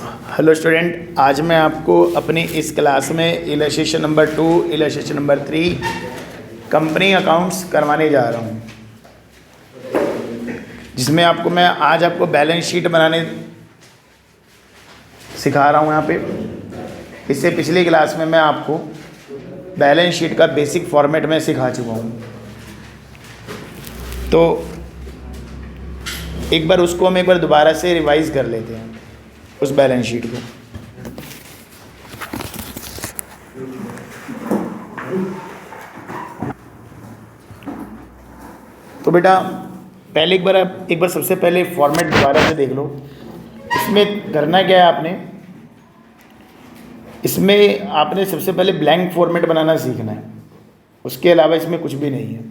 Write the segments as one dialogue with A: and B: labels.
A: Hello student, आज मैं आपको अपनी इस क्लास में illustration number 2, illustration number 3 company accounts करवाने जा रहा हूँ, जिसमें मैं आज आपको बैलेंस शीट बनाने सिखा रहा हूँ यहाँ पे। इससे पिछली क्लास में मैं आपको बैलेंस शीट का बेसिक फॉर्मेट में सिखा चुका हूँ, तो एक बार उसको हम दोबारा से रिवाइज कर लेते हैं उस बैलेंस शीट को। तो बेटा पहले एक बार सबसे पहले फॉर्मेट दोबारा से देख लो। इसमें करना क्या है, इसमें आपने सबसे पहले ब्लैंक फॉर्मेट बनाना सीखना है। उसके अलावा इसमें कुछ भी नहीं है,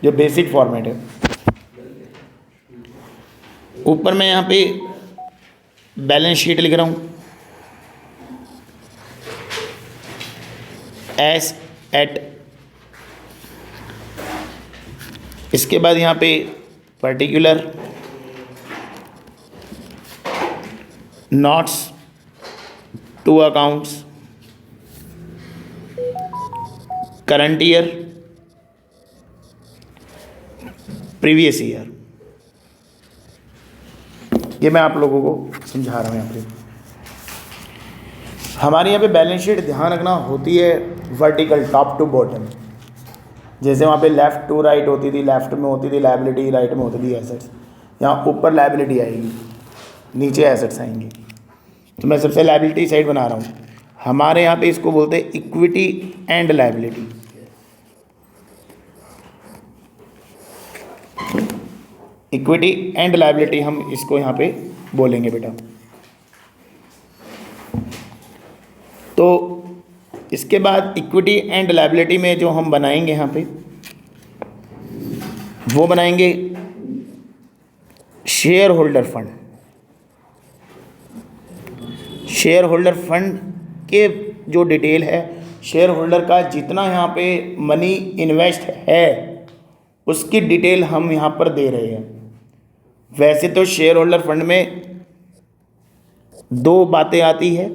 A: जो बेसिक फॉर्मेट है। ऊपर मैं यहाँ पे बैलेंस शीट लिख रहा हूँ, एस एट। इसके बाद यहाँ पे particular, notes to accounts, current year, previous year. ये मैं आप लोगों को समझा रहा हूँ। यहाँ पे हमारे यहाँ पे बैलेंस शीट ध्यान रखना होती है वर्टिकल, टॉप टू बॉटम। जैसे वहाँ पे लेफ़्ट टू राइट होती थी, लेफ़्ट में होती थी लायबिलिटी, राइट में होती थी एसेट्स। यहाँ ऊपर लायबिलिटी आएगी, नीचे एसेट्स आएंगे। तो मैं सबसे लायबिलिटी साइड बना रहा हूँ। हमारे यहाँ पे इसको बोलते हैं equity and liability. Equity and liability हम इसको यहाँ पे बोलेंगे बेटा। तो इसके बाद इक्विटी एंड लायबिलिटी में जो हम बनाएंगे यहाँ पे, वो बनाएंगे share holder fund. Share holder fund के जो डिटेल है, शेयर होल्डर का जितना यहाँ पे मनी इन्वेस्ट है उसकी डिटेल हम यहाँ पर दे रहे हैं। वैसे तो शेयर होल्डर फंड में दो बातें आती है,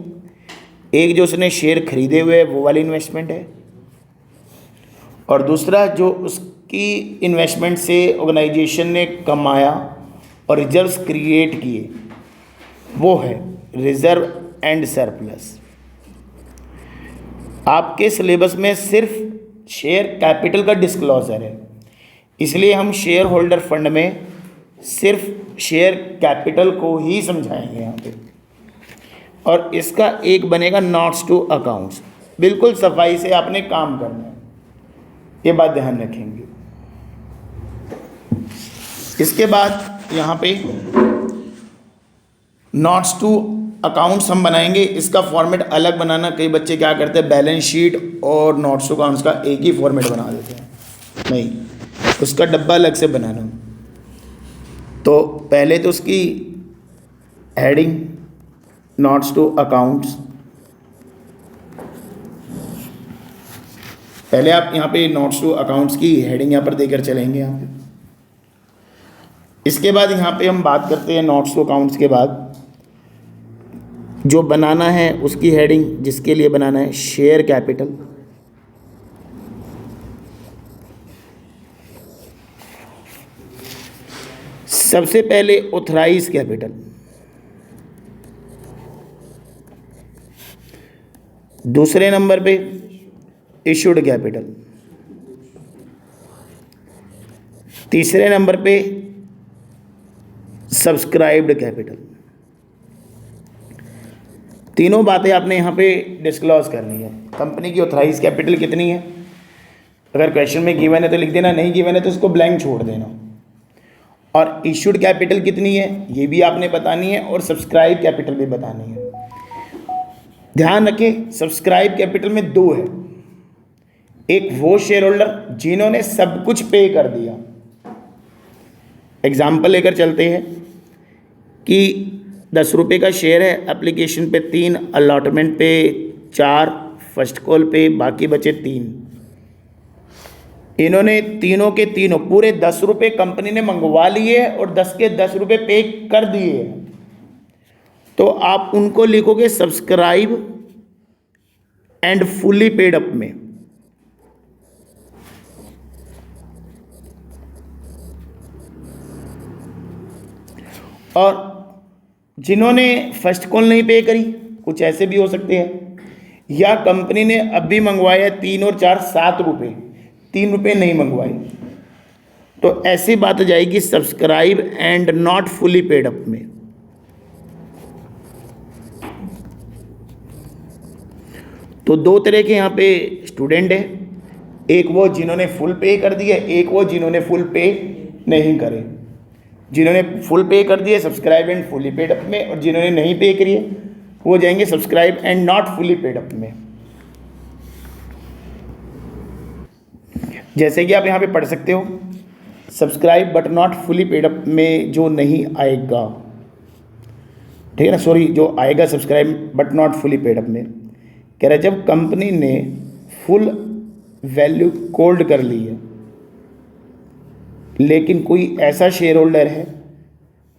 A: एक जो उसने शेयर खरीदे हुए वो वाली इन्वेस्टमेंट है, और दूसरा जो उसकी इन्वेस्टमेंट से ऑर्गेनाइजेशन ने कमाया और रिजर्व्स क्रिएट किए, वो है रिजर्व एंड सरप्लस। आपके सिलेबस में सिर्फ शेयर कैपिटल का डिस्क्लोजर है, इसलिए हम शेयर होल्डर फंड में सिर्फ शेयर कैपिटल को ही समझाएंगे यहाँ पे। और इसका एक बनेगा नोट्स टू अकाउंट्स। बिल्कुल सफाई से आपने काम करना है, ये बात ध्यान रखेंगे। इसके बाद यहाँ पे नोट्स टू अकाउंट्स हम बनाएंगे। इसका फॉर्मेट अलग बनाना, कई बच्चे क्या करते हैं बैलेंस शीट और नोट्स टू अकाउंट्स का एक ही फॉर्मेट बना देते हैं। नहीं, उसका डब्बा अलग से बनाना। तो पहले तो उसकी हेडिंग नोट्स टू अकाउंट्स, पहले आप यहाँ पे नोट्स टू अकाउंट्स की हेडिंग यहाँ पर देकर चलेंगे यहाँ पे। इसके बाद यहाँ पे हम बात करते हैं नोट्स टू अकाउंट्स के बाद जो बनाना है उसकी हेडिंग, जिसके लिए बनाना है शेयर कैपिटल। सबसे पहले ऑथराइज कैपिटल, दूसरे नंबर पे इशूड कैपिटल, तीसरे नंबर पे सब्सक्राइब्ड कैपिटल। तीनों बातें आपने यहाँ पे डिस्क्लोज करनी है। कंपनी की ऑथराइज कैपिटल कितनी है, अगर क्वेश्चन में गिवन है तो लिख देना, नहीं गिवन है तो उसको ब्लैंक छोड़ देना। और इशूड कैपिटल कितनी है ये भी आपने बतानी है, और सब्सक्राइब कैपिटल भी बतानी है। ध्यान रखें, सब्सक्राइब कैपिटल में दो है। एक वो शेयर होल्डर जिन्होंने सब कुछ पे कर दिया। एग्जाम्पल लेकर चलते हैं कि 10 रुपये का शेयर है, एप्लीकेशन पे 3, अलॉटमेंट पे 4, फर्स्ट कॉल पे बाकी बचे 3। इन्होंने तीनों के तीनों पूरे 10 रुपये कंपनी ने मंगवा लिए और 10 के 10 रुपये पे कर दिए। तो आप उनको लिखोगे subscribe and fully paid up में। और जिन्होंने फर्स्ट कॉल नहीं पे करी, कुछ ऐसे भी हो सकते हैं, या कंपनी ने अभी मंगवाया 3 और 4 7 रुपये, 3 रुपये नहीं मंगवाए, तो ऐसी बात जाएगी subscribe and not fully paid up में। तो 2 तरह के यहाँ पे स्टूडेंट है, एक वो जिन्होंने फुल पे कर दिया, एक वो जिन्होंने फुल पे नहीं करे। जिन्होंने फुल पे कर दिए subscribe and fully paid up में, और जिन्होंने नहीं पे करिए वो जाएंगे subscribe and not fully paid up में। जैसे कि आप यहाँ पे पढ़ सकते हो, subscribe but not fully paid up में जो नहीं आएगा, ठीक है ना, सॉरी, जो आएगा subscribe but not fully paid up में, कह रहा है जब कंपनी ने फुल वैल्यू कोल्ड कर ली है लेकिन कोई ऐसा शेयर होल्डर है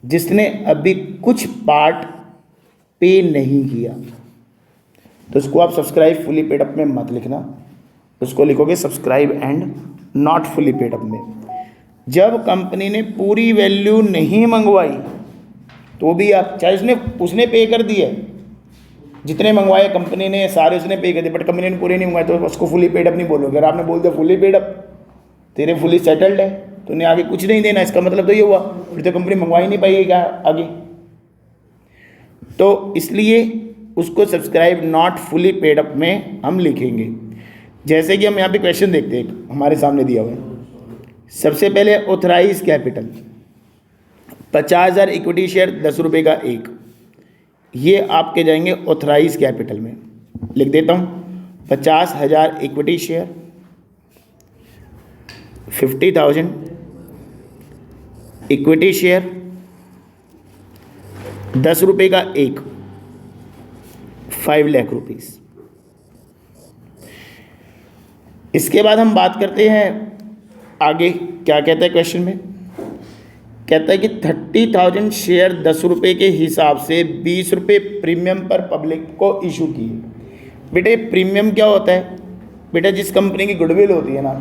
A: जिसने अभी कुछ पार्ट पे नहीं किया, तो उसको आप सब्सक्राइब फुली पेड अप में मत लिखना, उसको लिखोगे subscribe and not fully paid up में। जब कंपनी ने पूरी वैल्यू नहीं मंगवाई तो भी आप, चाहे उसने पे कर दिया, जितने मंगवाए कंपनी ने सारे उसने पे कर दिए, बट कंपनी ने पूरे नहीं मंगवाए, तो उसको फुली पेड अप नहीं बोलोगे। अगर आपने बोल दिया फुली पेड अप, तेरे फुली सेटल्ड है, तो उन्हें आगे कुछ नहीं देना, इसका मतलब तो ये हुआ फिर तो कंपनी मंगवा ही नहीं पाएगी क्या आगे। तो इसलिए उसको subscribe not fully paid up में हम लिखेंगे। जैसे कि हम यहाँ पे क्वेश्चन देखते हैं, हमारे सामने दिया हुआ है। सबसे पहले ऑथराइज कैपिटल 50,000 इक्विटी शेयर 10 रुपये का एक, ये आपके जाएंगे ऑथराइज कैपिटल में। लिख देता हूँ 50,000 इक्विटी शेयर, 50,000 इक्विटी शेयर 10 रुपये का एक, 5 लाख रुपीस। इसके बाद हम बात करते हैं आगे, क्या कहता है क्वेश्चन में, कहता है कि 30,000 शेयर 10 रुपये के हिसाब से 20 रुपये प्रीमियम पर पब्लिक को इशू किए। बेटे प्रीमियम क्या होता है? बेटा जिस कंपनी की गुडविल होती है ना,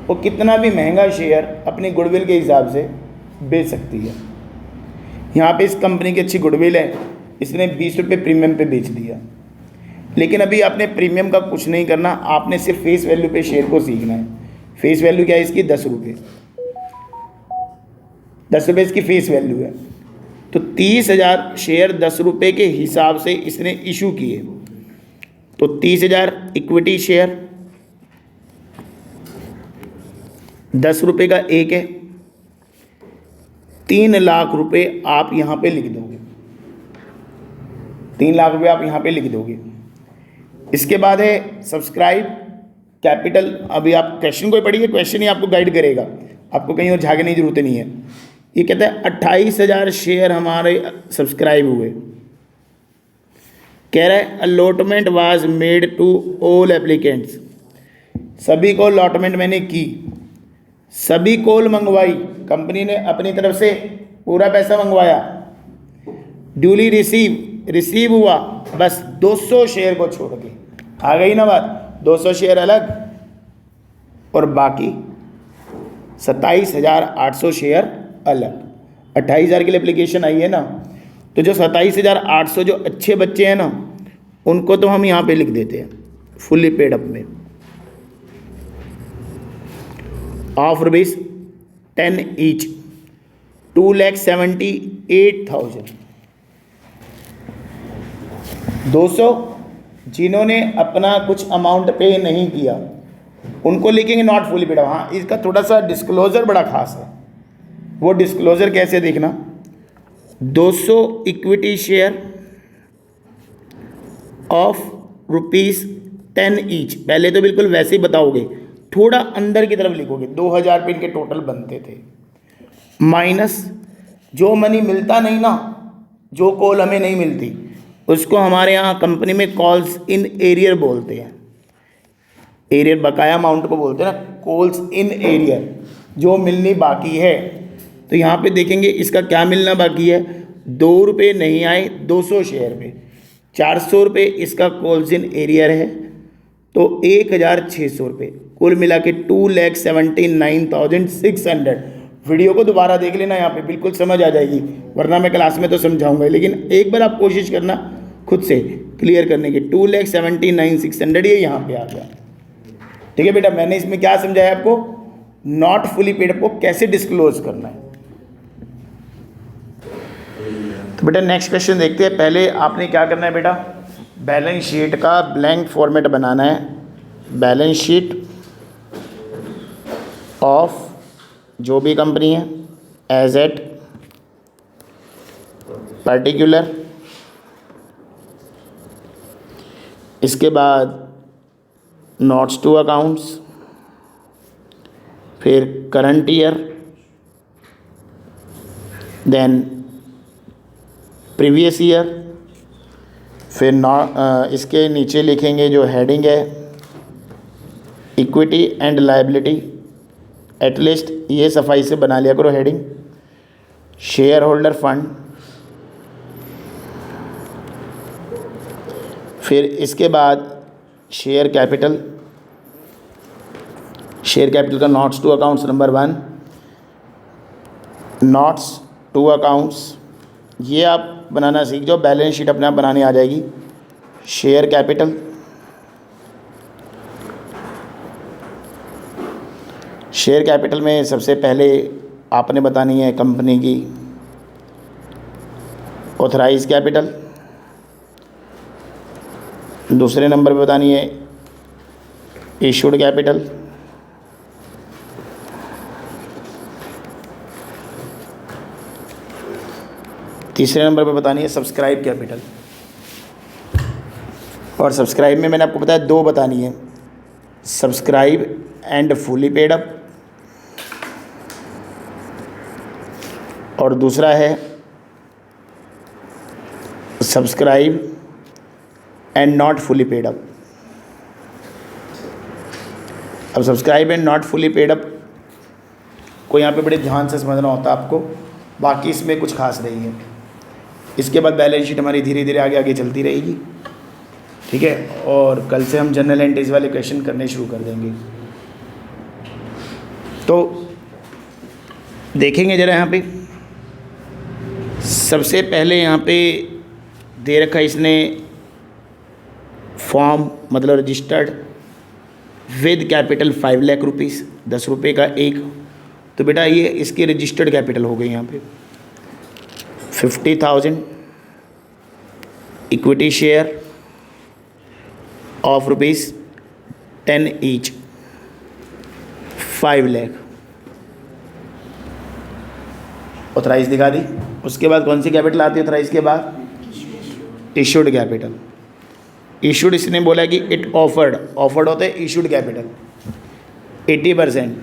A: वो कितना भी महंगा शेयर अपनी गुडविल के हिसाब से बेच सकती है। यहाँ पे इस कंपनी की अच्छी गुडविल है, इसने 20 रुपये प्रीमियम पे बेच दिया, लेकिन अभी आपने प्रीमियम का कुछ नहीं करना, आपने सिर्फ फेस वैल्यू पे शेयर को सीखना है। फेस वैल्यू क्या है इसकी? 10 रुपये, 10 रुपये इसकी फेस वैल्यू है। तो 30,000 शेयर 10 रुपये के हिसाब से इसने इशू किए, तो 30,000 इक्विटी शेयर 10 रुपये का एक है, 3 लाख रुपये आप यहाँ पे लिख दोगे, 3 लाख रुपये आप यहाँ पे लिख दोगे। इसके बाद है सब्सक्राइब कैपिटल। अभी आप क्वेश्चन को पढ़िए, क्वेश्चन ही आपको गाइड करेगा, आपको कहीं और झागने की जरूरत नहीं है। ये कहता है 28,000 शेयर हमारे सब्सक्राइब हुए। कह रहा है allotment was made to all applicants, सभी को अलॉटमेंट मैंने की, सभी कॉल मंगवाई, कंपनी ने अपनी तरफ से पूरा पैसा मंगवाया, ड्यूली रिसीव हुआ, बस 200 शेयर को छोड़ के। आ गई ना बात? 200 शेयर अलग और बाकी 27,800 शेयर अलग। 28,000 की एप्लीकेशन आई है ना, तो जो 27,800 जो अच्छे बच्चे हैं ना, उनको तो हम यहाँ पे लिख देते हैं फुली पेड अप में ऑफ ₹10 ईच, 2,78,000। 200 जिन्होंने अपना कुछ अमाउंट पे नहीं किया उनको लिखेंगे नॉट फुली पेड अप। हाँ, इसका थोड़ा सा डिस्क्लोजर बड़ा खास है। वो डिस्क्लोजर कैसे देखना, 200 इक्विटी शेयर ऑफ ₹10 ईच, पहले तो बिल्कुल वैसे ही बताओगे, थोड़ा अंदर की तरफ लिखोगे, 2,000 पे इनके टोटल बनते थे, माइनस जो मनी मिलता नहीं ना, जो कॉल हमें नहीं मिलती, उसको हमारे यहाँ कंपनी में कॉल्स इन एरियर बोलते हैं। एरियर बकाया अमाउंट को बोलते हैं ना, कॉल्स इन एरियर, जो मिलनी बाकी है। तो यहाँ पे देखेंगे इसका क्या मिलना बाकी है, ₹2 नहीं आए 200 शेयर पे, ₹400 इसका कॉल्स इन एरियर है, तो ₹1,600, कुल मिला के 2,79,600। वीडियो को दोबारा देख लेना, यहाँ पे बिल्कुल समझ आ जाएगी, वरना मैं क्लास में तो समझाऊंगा, लेकिन एक बार आप कोशिश करना खुद से क्लियर करने की। 2,79,600 ये यहाँ पे आ गया। ठीक है बेटा, मैंने इसमें क्या समझाया आपको, नॉट फुली पेड को कैसे डिस्क्लोज करना है। तो बेटा नेक्स्ट क्वेश्चन देखते हैं। पहले आपने क्या करना है बेटा, बैलेंस शीट का ब्लैंक फॉर्मेट बनाना है। बैलेंस शीट ऑफ जो भी कंपनी है एज एट पर्टिकुलर, इसके बाद नोट्स टू अकाउंट्स, फिर current year, then previous year, फिर इसके नीचे लिखेंगे जो हेडिंग है इक्विटी एंड लायबिलिटी, एटलीस्ट ये सफाई से बना लिया करो हेडिंग। शेयर होल्डर फंड, फिर इसके बाद शेयर कैपिटल। शेयर कैपिटल का notes to accounts number 1, notes to accounts ये आप बनाना सीख जाओ, बैलेंस शीट अपने आप बनाने आ जाएगी। शेयर कैपिटल, शेयर कैपिटल में सबसे पहले आपने बतानी है कंपनी की ऑथराइज कैपिटल, दूसरे नंबर पे बतानी है इशूड कैपिटल, तीसरे नंबर पे बतानी है सब्सक्राइब कैपिटल। और सब्सक्राइब में मैंने आपको बताया 2 बतानी है, subscribe and fully paid up, और दूसरा है subscribe and not fully paid up. अब subscribe and not fully paid up को यहाँ पे बड़े ध्यान से समझना होता है आपको, बाकी इसमें कुछ खास नहीं है। इसके बाद बैलेंस शीट हमारी धीरे धीरे आगे आगे चलती रहेगी, ठीक है। और कल से हम जनरल एंट्रीज वाले क्वेश्चन करने शुरू कर देंगे। तो देखेंगे ज़रा यहाँ पे, सबसे पहले यहाँ पे दे रखा है इसने फॉर्म, मतलब registered with capital 5 lakh rupees, ₹10 का एक। तो बेटा ये इसकी रजिस्टर्ड कैपिटल हो गई यहाँ पे 50,000, equity share of ₹10 each, 5 lakh authorise दिखा दी। उसके बाद कौन सी कैपिटल आती है ऑथराइज के बाद, इशूड कैपिटल। इशूड इसने बोला कि इट ऑफर्ड, ऑफर्ड होते हैं इशूड कैपिटल 80%,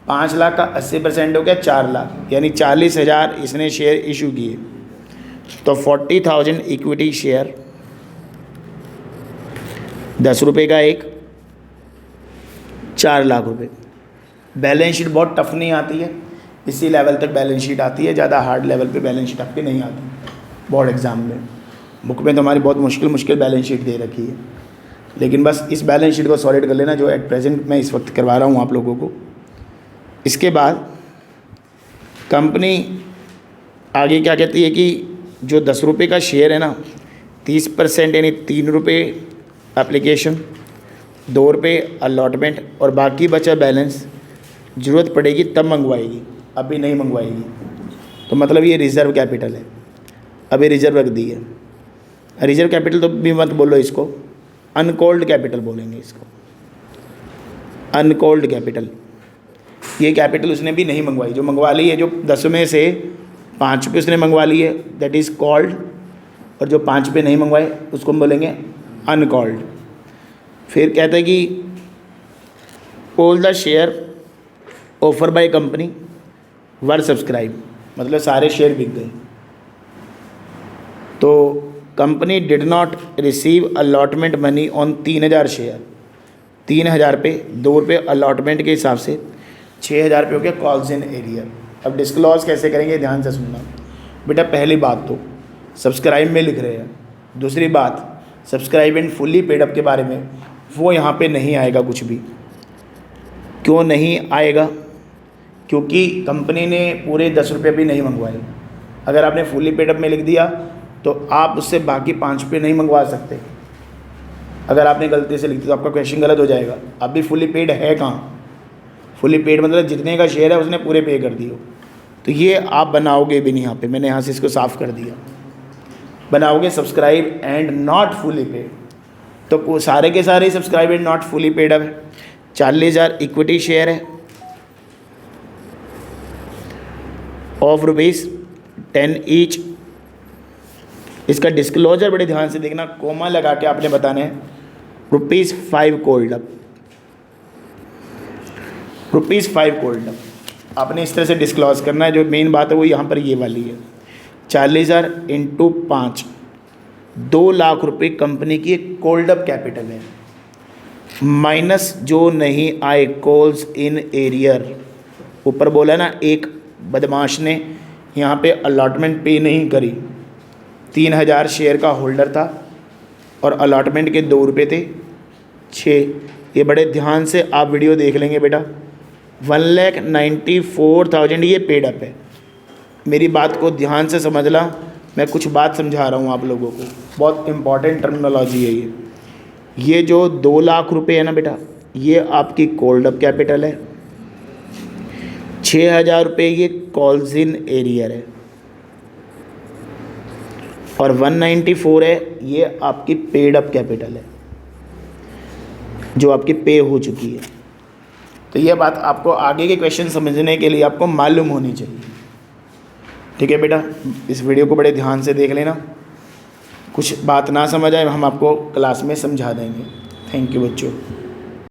A: 5 लाख का 80% हो गया 4 लाख, यानी 40,000 इसने शेयर इशू किए। तो 40,000 इक्विटी शेयर, ₹10 का एक, 4 लाख रुपए। बैलेंस शीट बहुत टफ नहीं आती है, इसी लेवल तक बैलेंस शीट आती है, ज़्यादा हार्ड लेवल पे बैलेंस शीट आपकी नहीं आती बोर्ड एग्ज़ाम में। बुक में तो हमारी बहुत मुश्किल बैलेंस शीट दे रखी है, लेकिन बस इस बैलेंस शीट को सॉलिड कर लेना जो एट प्रेजेंट मैं इस वक्त करवा रहा हूँ आप लोगों को। इसके बाद कंपनी आगे क्या कहती है कि जो ₹10 का शेयर है ना, 30% यानी ₹3 एप्लीकेशन, ₹2 अलॉटमेंट, और बाकी बचा बैलेंस ज़रूरत पड़ेगी तब मंगवाएगी, अभी नहीं मंगवाएगी। तो मतलब ये रिज़र्व कैपिटल है, अभी रिज़र्व रख दी है। रिज़र्व कैपिटल तो भी मत बोलो इसको, अनकॉल्ड कैपिटल बोलेंगे इसको, अनकॉल्ड कैपिटल। ये कैपिटल उसने भी नहीं मंगवाई, जो मंगवा ली है, जो 10 में से ₹5 उसने मंगवा ली है, दैट इज़ कॉल्ड, और जो ₹5 नहीं मंगवाए उसको हम बोलेंगे अनकॉल्ड। फिर कहते हैं कि all the share offer by company were subscribe, मतलब सारे शेयर बिक गए। तो company did not receive allotment money on 3,000 share, 3,000 पे ₹2 अलॉटमेंट के हिसाब से 6,000 हो गया कॉल्स इन एरियर। अब डिस्क्लोज कैसे करेंगे ध्यान से सुनना। बेटा पहली बात तो सब्सक्राइब में लिख रहे हैं, दूसरी बात subscribe and fully paid up के बारे में वो यहाँ पे नहीं आएगा कुछ भी। क्यों नहीं आएगा? क्योंकि कंपनी ने पूरे 10 रुपये भी नहीं मंगवाए। अगर आपने फुल्ली पेड अप में लिख दिया तो आप उससे बाकी 5 रुपये नहीं मंगवा सकते। अगर आपने गलती से लिख दिया तो आपका क्वेश्चन गलत हो जाएगा। अब भी फुल्ली पेड है कहाँ? फुल्ली पेड मतलब जितने का शेयर है उसने पूरे पे कर दिए। तो ये आप बनाओगे भी नहीं। यहाँ पे मैंने यहाँ से इसको साफ़ कर दिया, बनाओगे subscribe and not fully paid. तो सारे के सारे subscribe and not fully paid अब है। 40,000 इक्विटी शेयर है ऑफ ₹10 ईच। इसका डिस्क्लोजर बड़े ध्यान से देखना, कोमा लगा के आपने बताना है ₹5 कोल्ड अप, ₹5 कोल्ड अप आपने इस तरह से डिस्क्लोज करना है। जो मेन बात है वो यहाँ पर ये वाली है। 40,000 इंटू 5, 2 लाख रुपए कंपनी की एक कोल्ड अप कैपिटल है, माइनस जो नहीं आए कॉल्स इन एरियर। ऊपर बोला ना एक बदमाश ने यहाँ पे अलॉटमेंट पे नहीं करी। 3,000 शेयर का होल्डर था और अलॉटमेंट के 2 रुपये थे 6। ये बड़े ध्यान से आप वीडियो देख लेंगे बेटा। 1,94,000 ये पेड अप है। मेरी बात को ध्यान से समझना, मैं कुछ बात समझा रहा हूँ आप लोगों को, बहुत इंपॉर्टेंट टर्मिनोलॉजी है ये। ये जो 2 लाख रुपए है ना बेटा, ये आपकी कोल्ड अप कैपिटल है। 6,000 रुपये ये कॉल्स इन एरियर है और 194 है ये आपकी पेड अप कैपिटल है जो आपकी पे हो चुकी है। तो ये बात आपको आगे के क्वेश्चन समझने के लिए आपको मालूम होनी चाहिए। ठीक है बेटा, इस वीडियो को बड़े ध्यान से देख लेना। कुछ बात ना समझ आए हम आपको क्लास में समझा देंगे। थैंक यू बच्चों।